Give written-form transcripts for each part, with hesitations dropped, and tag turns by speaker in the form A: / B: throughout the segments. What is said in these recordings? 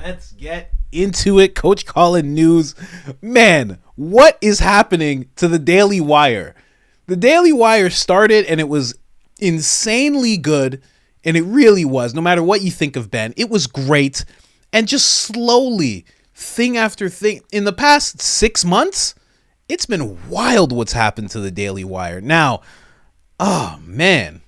A: Let's get into it. Coach Colin news. Man, what is happening to the Daily Wire? The Daily Wire started and it was insanely good. And it really was. No matter what you think of Ben, it was great. And just slowly, thing after thing, in the past 6 months, it's been wild what's happened to the Daily Wire. Now, oh man,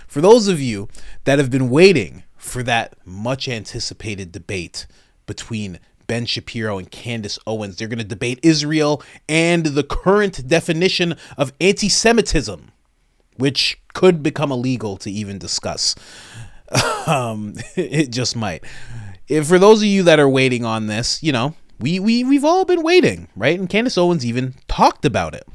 A: for those of you that have been waiting for that much anticipated debate between Ben Shapiro and Candace Owens, they're going to debate Israel and the current definition of anti-Semitism, which could become illegal to even discuss. It just might. For those of you that are waiting on this, you know, we've all been waiting, right? And Candace Owens even talked about it.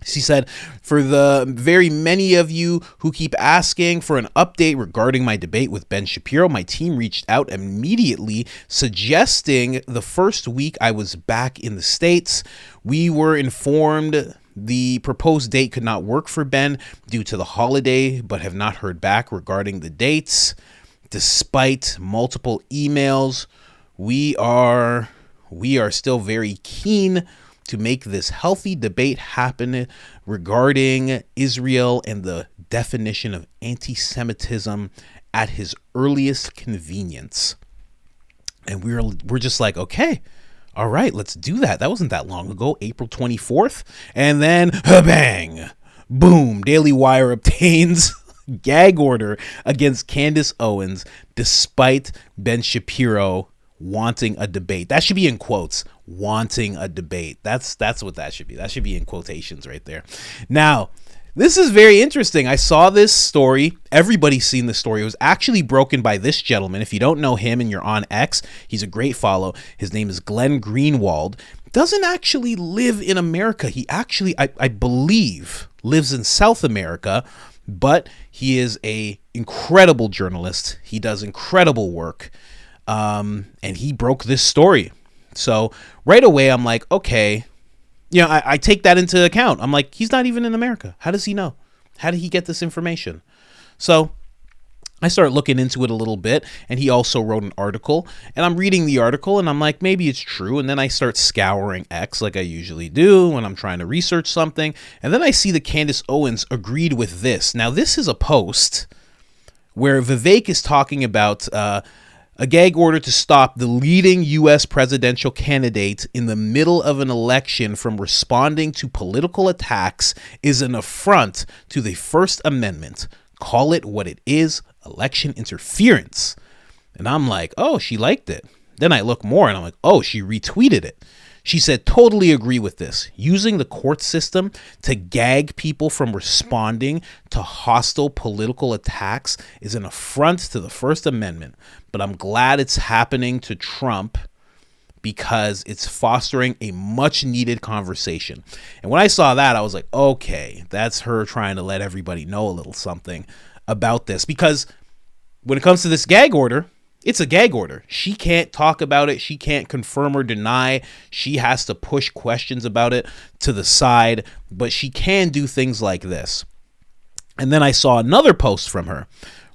A: She said, for the very many of you who keep asking for an update regarding my debate with Ben Shapiro, my team reached out immediately suggesting the first week I was back in the States. We were informed the proposed date could not work for Ben due to the holiday, but have not heard back regarding the dates. Despite multiple emails, we are still very keen to make this healthy debate happen regarding Israel and the definition of anti-Semitism at his earliest convenience. And we're just like, okay, all right, let's do that. That wasn't that long ago, April 24th. And then, bang, boom, Daily Wire obtains gag order against Candace Owens despite Ben Shapiro wanting a debate. That should be in quotes, wanting a debate. That's what that should be. That should be in quotations right there. Now, this is very interesting. I saw this story. Everybody's seen this story. It was actually broken by this gentleman. If you don't know him and you're on X, he's a great follow. His name is Glenn Greenwald. Doesn't actually live in America. He actually, I believe, lives in South America, but he is a incredible journalist. He does incredible work. And he broke this story. So right away, I'm like, okay, you know, I take that into account. I'm like, he's not even in America. How does he know? How did he get this information? So I started looking into it a little bit, and he also wrote an article, and I'm reading the article, and I'm like, maybe it's true. And then I start scouring X like I usually do when I'm trying to research something. And then I see that Candace Owens agreed with this. Now, this is a post where Vivek is talking about a gag order to stop the leading U.S. presidential candidate in the middle of an election from responding to political attacks is an affront to the First Amendment. Call it what it is, election interference. And I'm like, oh, she liked it. Then I look more and I'm like, oh, she retweeted it. She said, totally agree with this. Using the court system to gag people from responding to hostile political attacks is an affront to the First Amendment. But I'm glad it's happening to Trump because it's fostering a much needed conversation. And when I saw that, I was like, okay, that's her trying to let everybody know a little something about this. Because when it comes to this gag order, it's a gag order. She can't talk about it. She can't confirm or deny. She has to push questions about it to the side, but she can do things like this. And then I saw another post from her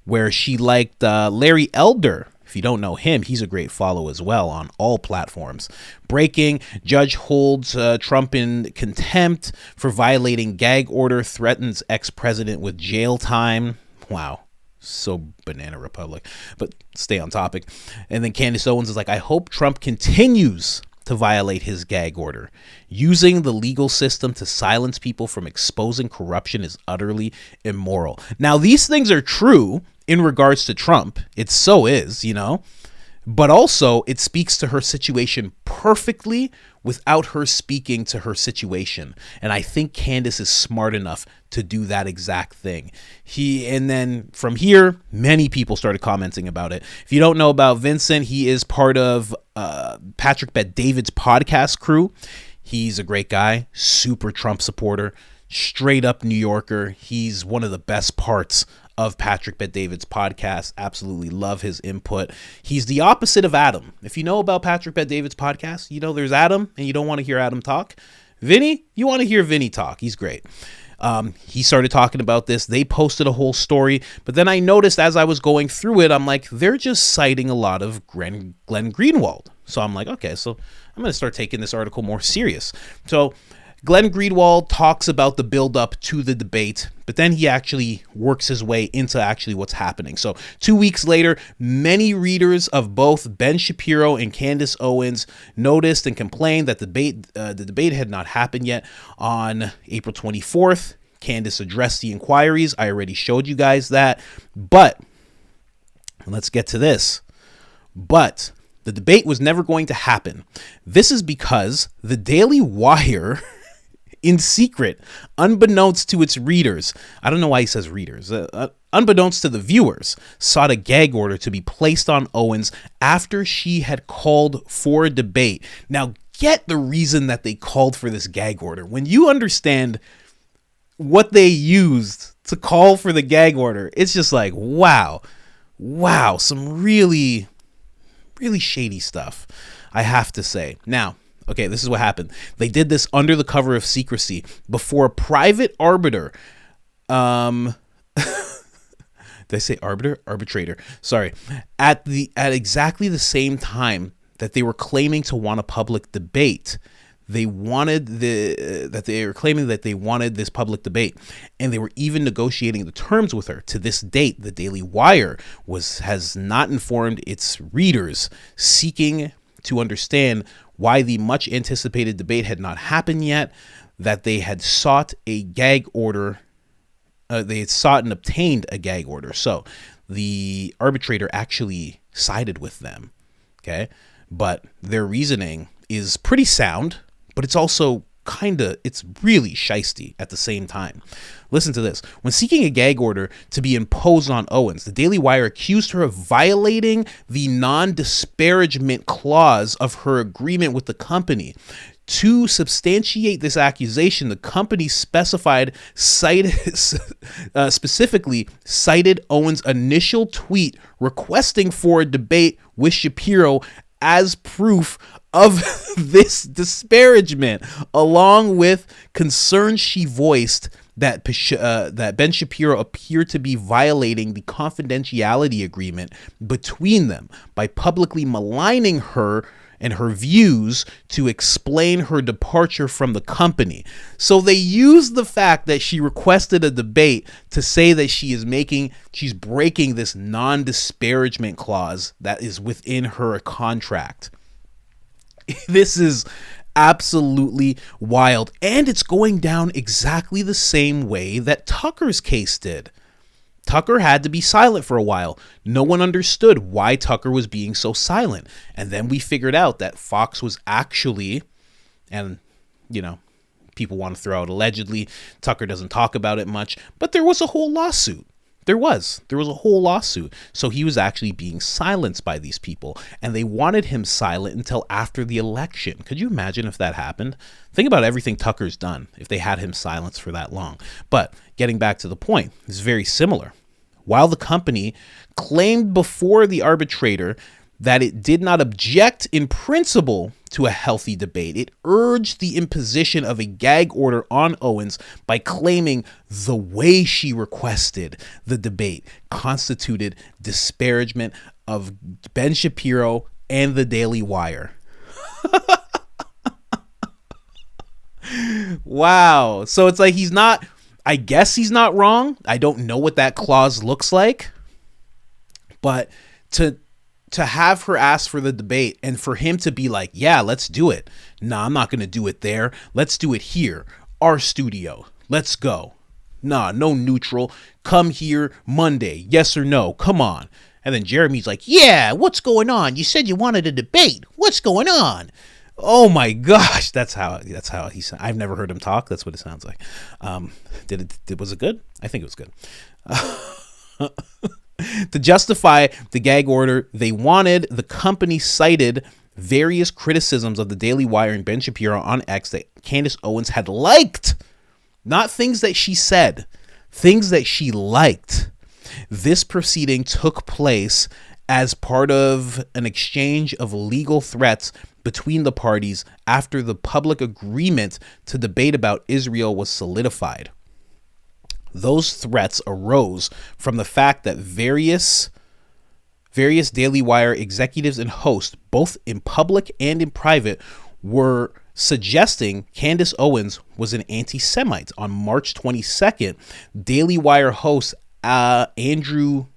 A: where she liked Larry Elder. If you don't know him, he's a great follow as well on all platforms. Breaking, judge holds Trump in contempt for violating gag order, threatens ex-president with jail time. Wow. So banana republic, but stay on topic. And then Candace Owens is like, I hope Trump continues to violate his gag order. Using the legal system to silence people from exposing corruption is utterly immoral. Now, these things are true in regards to Trump. It so is, you know, but also it speaks to her situation perfectly without her speaking to her situation. And I think Candace is smart enough to do that exact thing. And then from here, many people started commenting about it. If you don't know about Vincent, he is part of Patrick Bet-David's podcast crew. He's a great guy, super Trump supporter, straight up New Yorker. He's one of the best parts of Patrick Bet-David's podcast. Absolutely love his input. He's the opposite of Adam. If you know about Patrick Bet-David's podcast, you know there's Adam and you don't want to hear Adam talk. Vinny, you want to hear Vinny talk. He's great. He started talking about this. They posted a whole story, but then I noticed as I was going through it, I'm like, they're just citing a lot of Glenn Greenwald. So I'm like, okay, so I'm going to start taking this article more serious. So Glenn Greenwald talks about the build-up to the debate, but then he actually works his way into actually what's happening. So 2 weeks later, many readers of both Ben Shapiro and Candace Owens noticed and complained that the debate had not happened yet. On April 24th, Candace addressed the inquiries. I already showed you guys that, but let's get to this. But the debate was never going to happen. This is because the Daily Wire in secret, unbeknownst to its readers, I don't know why he says readers, unbeknownst to the viewers, sought a gag order to be placed on Owens after she had called for a debate. Now, get the reason that they called for this gag order. When you understand what they used to call for the gag order, it's just like, wow, some really, really shady stuff, I have to say. Now, okay, this is what happened. They did this under the cover of secrecy before a private arbiter. Did I say arbiter? Arbitrator. Sorry. At exactly the same time that they were claiming to want a public debate. They were claiming that they wanted this public debate, and they were even negotiating the terms with her. To this date, the Daily Wire has not informed its readers, seeking to understand why the much anticipated debate had not happened yet, that they had sought a gag order. They had sought and obtained a gag order. So the arbitrator actually sided with them. Okay. But their reasoning is pretty sound, but it's also it's really shisty at the same time. Listen to this. When seeking a gag order to be imposed on Owens, the Daily Wire accused her of violating the non-disparagement clause of her agreement with the company. To substantiate this accusation, the company specifically cited Owens' initial tweet requesting for a debate with Shapiro as proof of this disparagement, along with concerns she voiced that Ben Shapiro appeared to be violating the confidentiality agreement between them by publicly maligning her and her views to explain her departure from the company. So they used the fact that she requested a debate to say that she's breaking this non-disparagement clause that is within her contract. This is absolutely wild, and it's going down exactly the same way that Tucker's case did. Tucker had to be silent for a while. No one understood why Tucker was being so silent. And then we figured out that Fox was actually, and people want to throw out allegedly, Tucker doesn't talk about it much, but there was a whole lawsuit. There was a whole lawsuit. So he was actually being silenced by these people, and they wanted him silent until after the election. Could you imagine if that happened? Think about everything Tucker's done if they had him silenced for that long. But getting back to the point, it's very similar. While the company claimed before the arbitrator that it did not object in principle to a healthy debate, it urged the imposition of a gag order on Owens by claiming the way she requested the debate constituted disparagement of Ben Shapiro and the Daily Wire. Wow. So it's like I guess he's not wrong. I don't know what that clause looks like, but to have her ask for the debate and for him to be like, yeah, let's do it. Nah, I'm not going to do it there. Let's do it here. Our studio. Let's go. Nah, no neutral. Come here Monday. Yes or no? Come on. And then Jeremy's like, yeah, what's going on? You said you wanted a debate. What's going on? Oh my gosh. That's how he sounds. I've never heard him talk. That's what it sounds like. Was it good? I think it was good. To justify the gag order they wanted, the company cited various criticisms of the Daily Wire and Ben Shapiro on X that Candace Owens had liked. Not things that she said, things that she liked. This proceeding took place as part of an exchange of legal threats between the parties after the public agreement to debate about Israel was solidified. Those threats arose from the fact that various Daily Wire executives and hosts, both in public and in private, were suggesting Candace Owens was an anti-Semite. On March 22nd, Daily Wire host Andrew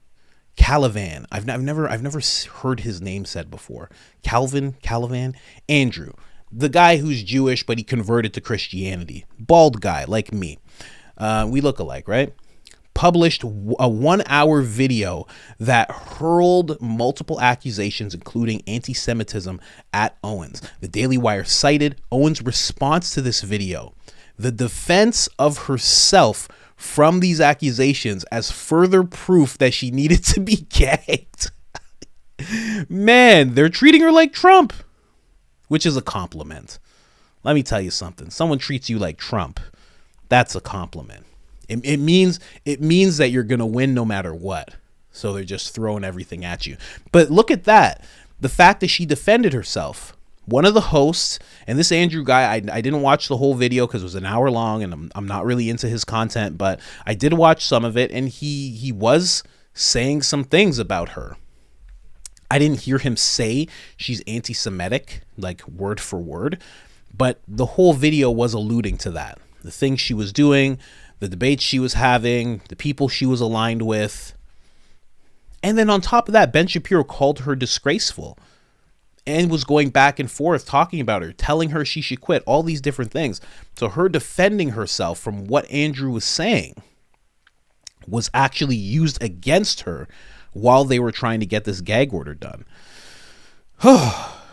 A: Calavan. I've never heard his name said before. Calavan, Andrew, the guy who's Jewish but he converted to Christianity, bald guy like me. We look alike, right? Published a 1-hour video that hurled multiple accusations, including anti-Semitism, at Owens. The Daily Wire cited Owens' response to this video, the defense of herself from these accusations, as further proof that she needed to be gagged. Man, they're treating her like Trump, which is a compliment. Let me tell you something. Someone treats you like Trump, that's a compliment. It means that you're going to win no matter what. So they're just throwing everything at you. But look at that. The fact that she defended herself. One of the hosts, and this Andrew guy, I didn't watch the whole video because it was an hour long and I'm not really into his content, but I did watch some of it, and he was saying some things about her. I didn't hear him say she's anti-Semitic, like word for word, but the whole video was alluding to that. The things she was doing, the debates she was having, the people she was aligned with. And then on top of that, Ben Shapiro called her disgraceful and was going back and forth talking about her, telling her she should quit, all these different things. So her defending herself from what Andrew was saying was actually used against her while they were trying to get this gag order done.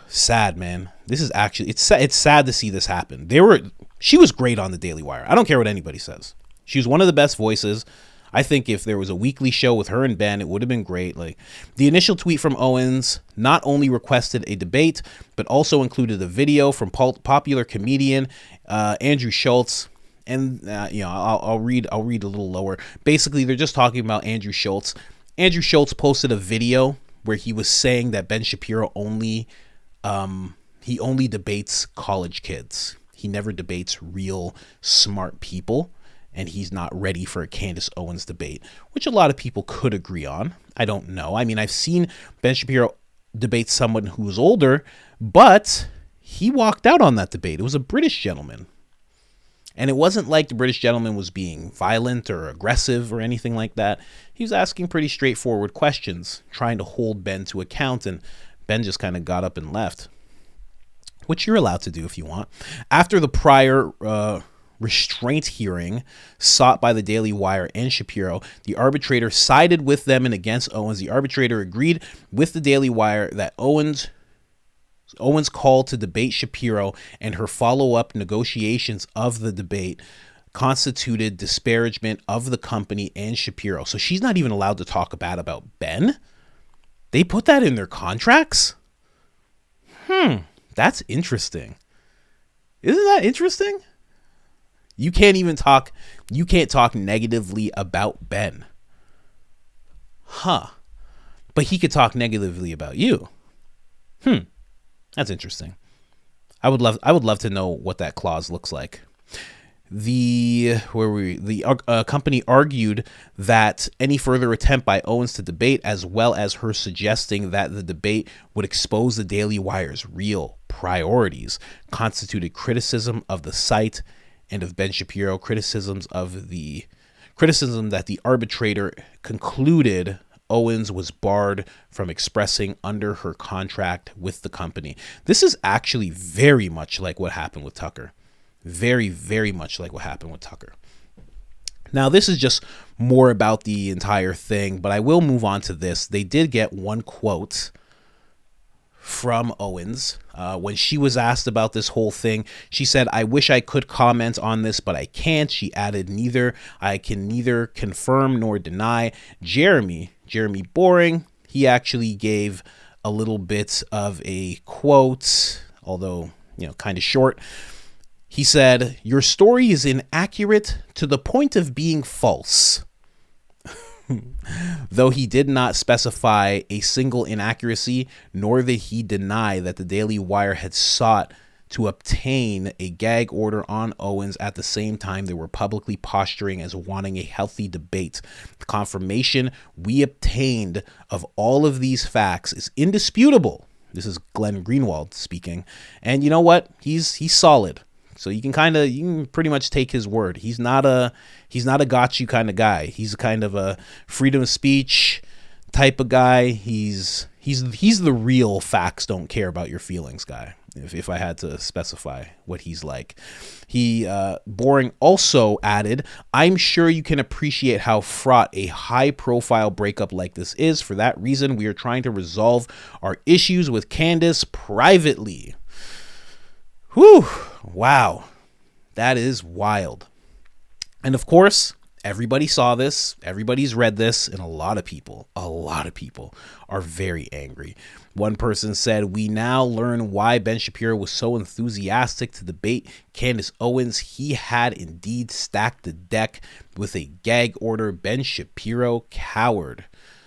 A: Sad, man. This is actually, it's sad to see this happen. She was great on the Daily Wire. I don't care what anybody says. She was one of the best voices. I think if there was a weekly show with her and Ben, it would have been great. Like, the initial tweet from Owens not only requested a debate, but also included a video from popular comedian Andrew Schultz. And I'll read a little lower. Basically, they're just talking about Andrew Schultz. Andrew Schultz posted a video where he was saying that Ben Shapiro only debates college kids. He never debates real smart people. And he's not ready for a Candace Owens debate, which a lot of people could agree on. I don't know. I mean, I've seen Ben Shapiro debate someone who was older, but he walked out on that debate. It was a British gentleman. And it wasn't like the British gentleman was being violent or aggressive or anything like that. He was asking pretty straightforward questions, trying to hold Ben to account, and Ben just kind of got up and left, which you're allowed to do if you want. After the prior restraint hearing sought by the Daily Wire and Shapiro, the arbitrator sided with them and against Owens. The arbitrator agreed with the Daily Wire that Owens' call to debate Shapiro and her follow-up negotiations of the debate constituted disparagement of the company and Shapiro. So she's not even allowed to talk bad about Ben? They put that in their contracts? That's interesting. Isn't that interesting? You can't talk negatively about Ben. But he could talk negatively about you. That's interesting. I would love to know what that clause looks like. The company argued that any further attempt by Owens to debate, as well as her suggesting that the debate would expose the Daily Wire's real priorities, constituted criticism of the site and of Ben Shapiro, criticism that the arbitrator concluded Owens was barred from expressing under her contract with the company. This is actually very much like what happened with Tucker. Very, very much like what happened with Tucker. Now, this is just more about the entire thing, but I will move on to this. They did get one quote from Owens. When she was asked about this whole thing, she said, "I wish I could comment on this, but I can't." She added, I can neither confirm nor deny." Jeremy Boring, he actually gave a little bit of a quote, although, kind of short. He said, "Your story is inaccurate to the point of being false." Though he did not specify a single inaccuracy, nor did he deny that the Daily Wire had sought to obtain a gag order on Owens at the same time they were publicly posturing as wanting a healthy debate. The confirmation we obtained of all of these facts is indisputable. This is Glenn Greenwald speaking. And you know what? He's solid. So you can pretty much take his word. He's not a got you kind of guy. He's a kind of a freedom of speech type of guy. He's the real facts don't care about your feelings guy. If I had to specify what he's like. Boring also added, I'm sure you can appreciate how fraught a high profile breakup like this is. For that reason, we are trying to resolve our issues with Candace privately. Whew. Wow. That is wild. And of course, everybody saw this. Everybody's read this. And a lot of people are very angry. One person said, we now learn why Ben Shapiro was so enthusiastic to debate Candace Owens. He had indeed stacked the deck with a gag order. Ben Shapiro, coward.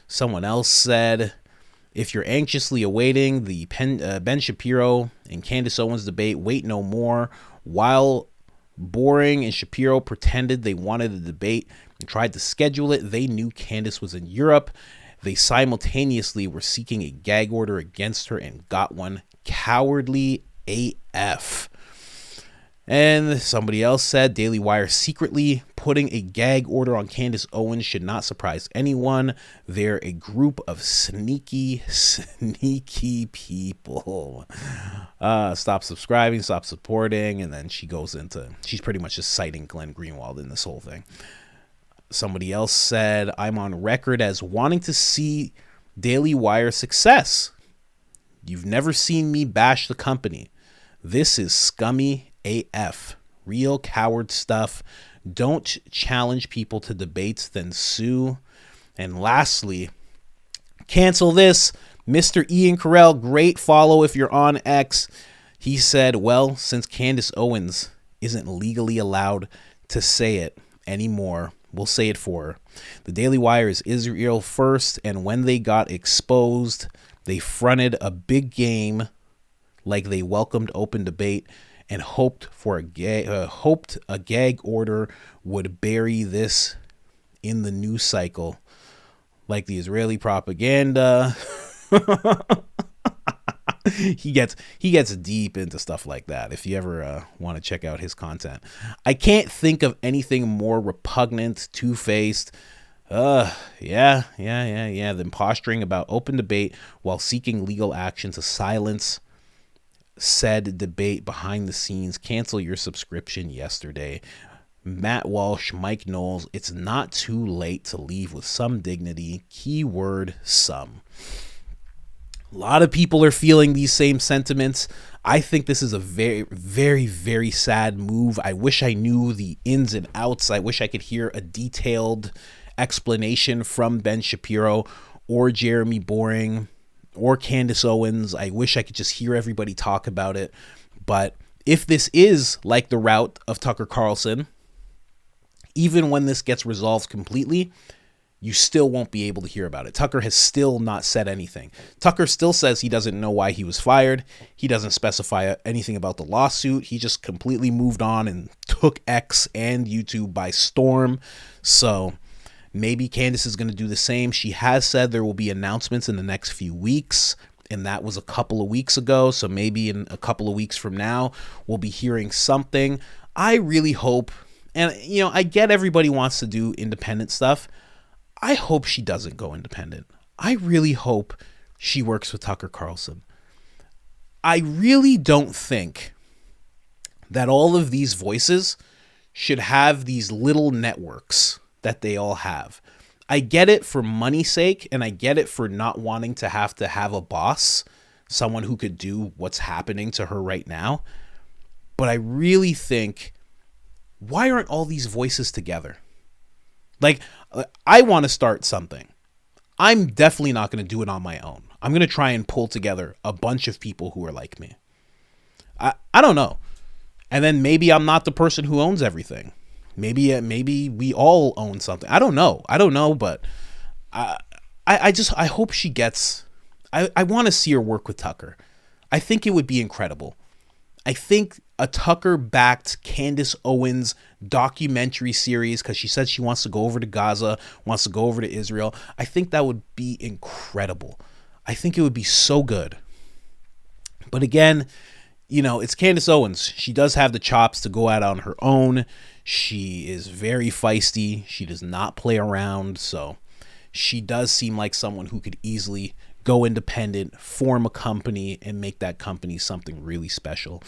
A: Someone else said, if you're anxiously awaiting the Ben Shapiro and Candace Owens debate, wait no more. While Boring and Shapiro pretended they wanted a debate and tried to schedule it, they knew Candace was in Europe. They simultaneously were seeking a gag order against her and got one. Cowardly AF. And somebody else said, Daily Wire secretly putting a gag order on Candace Owens should not surprise anyone. They're a group of sneaky people. Stop subscribing, stop supporting. And then she's pretty much just citing Glenn Greenwald in this whole thing. Somebody else said, I'm on record as wanting to see Daily Wire success. You've never seen me bash the company. This is scummy AF. Real coward stuff. Don't challenge people to debates, then sue. And lastly, cancel this. Mr. Ian Carell, great follow if you're on X. He said, well, since Candace Owens isn't legally allowed to say it anymore, we'll say it for her. The Daily Wire is Israel first, and when they got exposed, they fronted a big game like they welcomed open debate and hoped a gag order would bury this in the news cycle like the Israeli propaganda. He gets deep into stuff like that if you ever want to check out his content. I can't think of anything more repugnant, two-faced, than posturing about open debate while seeking legal action to silence said debate behind the scenes. Cancel your subscription yesterday. Matt Walsh, Mike Knowles, it's not too late to leave with some dignity. Keyword some. A lot of people are feeling these same sentiments. I think this is a very, very, very sad move. I wish I knew the ins and outs. I wish I could hear a detailed explanation from Ben Shapiro or Jeremy Boring or Candace Owens. I wish I could just hear everybody talk about it. But if this is like the route of Tucker Carlson, even when this gets resolved completely, you still won't be able to hear about it. Tucker has still not said anything. Tucker still says he doesn't know why he was fired. He doesn't specify anything about the lawsuit. He just completely moved on and took X and YouTube by storm. So maybe Candace is going to do the same. She has said there will be announcements in the next few weeks, and that was a couple of weeks ago. So maybe in a couple of weeks from now, we'll be hearing something. I really hope, and I get everybody wants to do independent stuff. I hope she doesn't go independent. I really hope she works with Tucker Carlson. I really don't think that all of these voices should have these little networks that they all have. I get it for money's sake, and I get it for not wanting to have a boss, someone who could do what's happening to her right now. But I really think, why aren't all these voices together? Like, I want to start something. I'm definitely not going to do it on my own. I'm going to try and pull together a bunch of people who are like me. I don't know. And then maybe I'm not the person who owns everything. Maybe we all own something. I don't know, but I hope she gets, I want to see her work with Tucker. I think it would be incredible. I think a Tucker-backed Candace Owens documentary series, because she said she wants to go over to Gaza, wants to go over to Israel. I think that would be incredible. I think it would be so good. But again, you know, it's Candace Owens. She does have the chops to go out on her own. She is very feisty. She does not play around. So she does seem like someone who could easily go independent, form a company, and make that company something really special.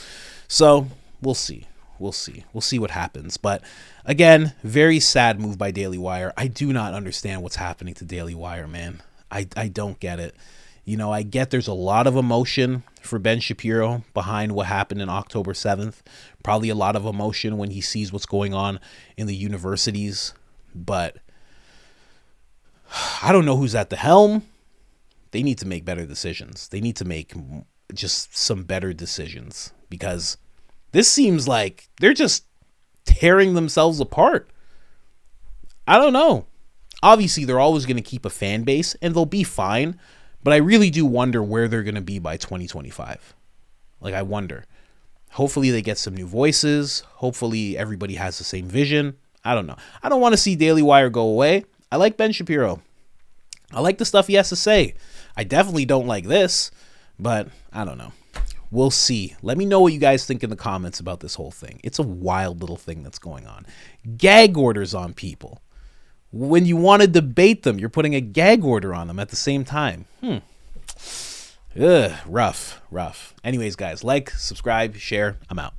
A: So we'll see. We'll see what happens. But again, very sad move by Daily Wire. I do not understand what's happening to Daily Wire, man. I don't get it. You know, I get there's a lot of emotion for Ben Shapiro behind what happened in October 7th. Probably a lot of emotion when he sees what's going on in the universities. But I don't know who's at the helm. They need to make better decisions. They need to make just some better decisions, because this seems like they're just tearing themselves apart. I don't know. Obviously, they're always going to keep a fan base, and they'll be fine. But I really do wonder where they're going to be by 2025. Like, I wonder. Hopefully they get some new voices. Hopefully everybody has the same vision. I don't know. I don't want to see Daily Wire go away. I like Ben Shapiro. I like the stuff he has to say. I definitely don't like this, but I don't know. We'll see. Let me know what you guys think in the comments about this whole thing. It's a wild little thing that's going on. Gag orders on people. When you want to debate them, you're putting a gag order on them at the same time. Ugh, rough. Anyways, guys, like, subscribe, share. I'm out.